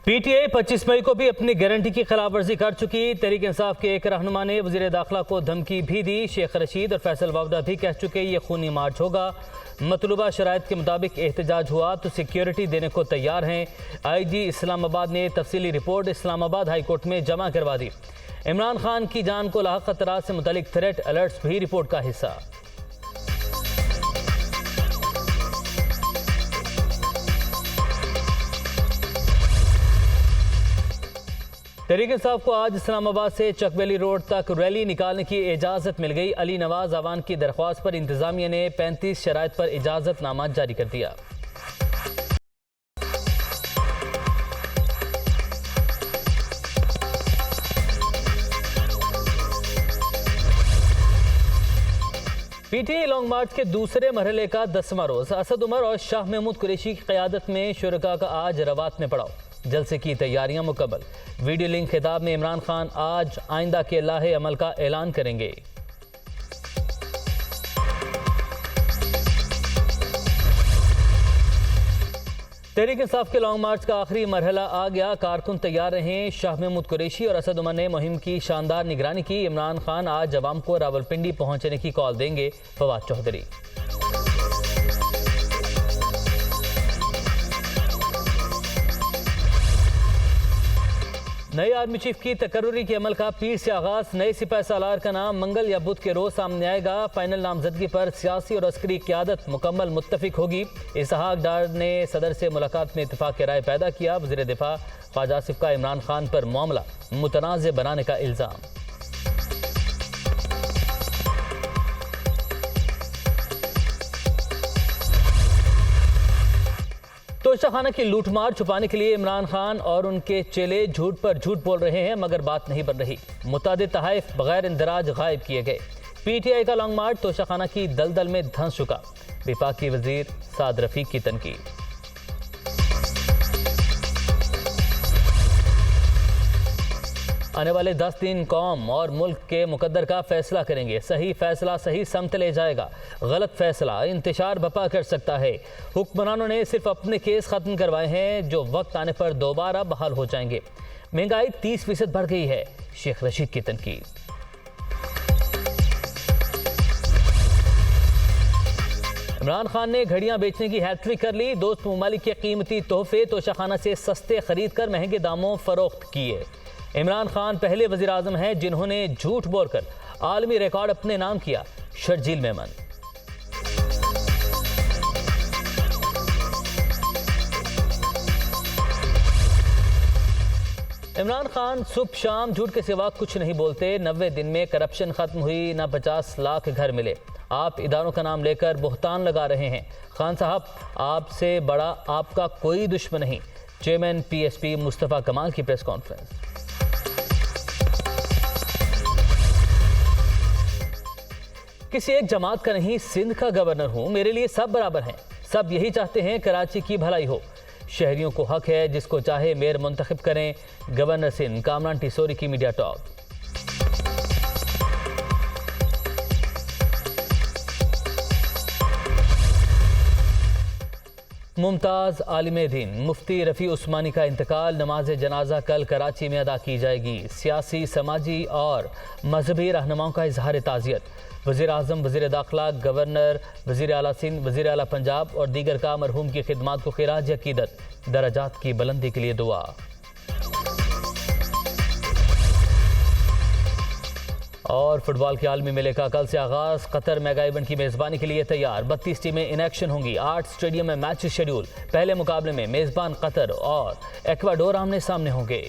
PTI 25 मई को भी अपनी गारंटी की खिलाफ वर्जी कर चुकी। तहरीक इंसाफ के एक रहनुमा ने वज़ीर दाखिला को धमकी भी दी। शेख रशीद और फैसल वावडा भी कह चुके ये खूनी मार्च होगा। मतलूबा शराइत के मुताबिक एहतजाज हुआ तो सिक्योरिटी देने को तैयार हैं। IG इस्लामाबाद ने तफसीली रिपोर्ट इस्लामाबाद हाई कोर्ट में जमा करवा दी। इमरान खान की जान को लाहक खतरात से मुतल्लिक थ्रेट अलर्ट्स भी रिपोर्ट का हिस्सा। तहरीक इंसाफ को आज इस्लामाबाद से चकवेली रोड तक रैली निकालने की इजाज़त मिल गई। अली नवाज आवान की दरख्वास्त पर इंतजामिया ने 35 शराइत पर इजाज़तनामा जारी कर दिया। पीटीआई लॉन्ग मार्च के दूसरे मरहले का 10वां रोज असद उमर और शाह महमूद कुरैशी की क़यादत में शुरका का आज रवात में पड़ाव। जलसे की तैयारियां मुकम्मल। वीडियो लिंक खिताब में इमरान खान आज आइंदा के लाहे अमल का ऐलान करेंगे। तहरीक इंसाफ के लॉन्ग मार्च का आखिरी मरहला आ गया। कारकुन तैयार रहे। शाह महमूद कुरैशी और असद उमर ने मुहिम की शानदार निगरानी की। इमरान खान आज अवाम को रावलपिंडी पहुंचने की कॉल देंगे। फवाद चौधरी। नए आर्मी चीफ की तकर्रुरी के अमल का पीर से आगाज। नए सिपाही सालार का नाम मंगल या बुध के रोज सामने आएगा। फाइनल नामजदगी पर सियासी और अस्करी क़यादत मुकम्मल मुत्तफिक होगी। इसहाक डार ने सदर से मुलाकात में इत्तेफाक की राय पैदा किया। वज़ीर दिफा ख्वाजा आसिफ का इमरान खान पर मामला मुतनाज़ बनाने का इल्ज़ाम। तोशाखाना की लूटमार छुपाने के लिए इमरान खान और उनके चेले झूठ पर झूठ बोल रहे हैं, मगर बात नहीं बन रही। मुतादिद तहाइफ बगैर इंदराज गायब किए गए। पीटीआई का लॉन्ग मार्च तोशाखाना की दलदल में धंस चुका। विफाकी वजीर साद रफीक की तनकीद। आने वाले 10 दिन कौम और मुल्क के मुकद्दर का फैसला करेंगे। सही फैसला सही समत ले जाएगा। गलत फैसला इंतशार बपा कर सकता है। हुक्मरानों ने सिर्फ अपने केस खत्म करवाए हैं जो वक्त आने पर दोबारा बहाल हो जाएंगे। महंगाई 30% बढ़ गई है। शेख रशीद की तनकीद। इमरान खान ने घड़ियां बेचने की हैट्रिक कर ली। दोस्त ममालिक के कीमती तोहफे तोशाखाना से सस्ते खरीद कर महंगे दामों फरोख्त किए। इमरान खान पहले वज़ीर आज़म हैं जिन्होंने झूठ बोलकर आलमी रिकॉर्ड अपने नाम किया। शर्जील मेमन। इमरान खान सुबह शाम झूठ के सिवा कुछ नहीं बोलते। 90 दिन में करप्शन खत्म हुई, ना 50 लाख घर मिले। आप इदारों का नाम लेकर बुहतान लगा रहे हैं। खान साहब, आपसे बड़ा आपका कोई दुश्मन नहीं। चेयरमैन PSP मुस्तफ़ा कमाल की प्रेस कॉन्फ्रेंस। किसी एक जमात का नहीं, सिंध का गवर्नर हूं। मेरे लिए सब बराबर हैं। सब यही चाहते हैं कराची की भलाई हो। शहरियों को हक है जिसको चाहे मेयर मुंतखब करें। गवर्नर सिंध कामरान टिसोरी की मीडिया टॉक। मुमताज़ आलिम दीन मुफ्ती रफ़ी उस्मानी का इंतकाल। नमाज जनाजा कल कराची में अदा की जाएगी। सियासी, समाजी और मजहबी रहनुमाओं का इजहार ताज़ियत। वज़ीर आज़म, वज़ीर दाखिला, गवर्नर, वज़ीर आला सिंध, वज़ीर आला पंजाब और दीगर का मरहूम की खिदमात को खिराज अकीदत। दराजात की बुलंदी के लिए दुआ। और फुटबॉल के आलमी मेले का कल से आगाज। कतर मेगा इवेंट की मेज़बानी के लिए तैयार। 32 टीमें इन एक्शन होंगी। 8 स्टेडियम में मैच शेड्यूल। पहले मुकाबले में मेज़बान कतर और एक्वाडोर आमने सामने होंगे।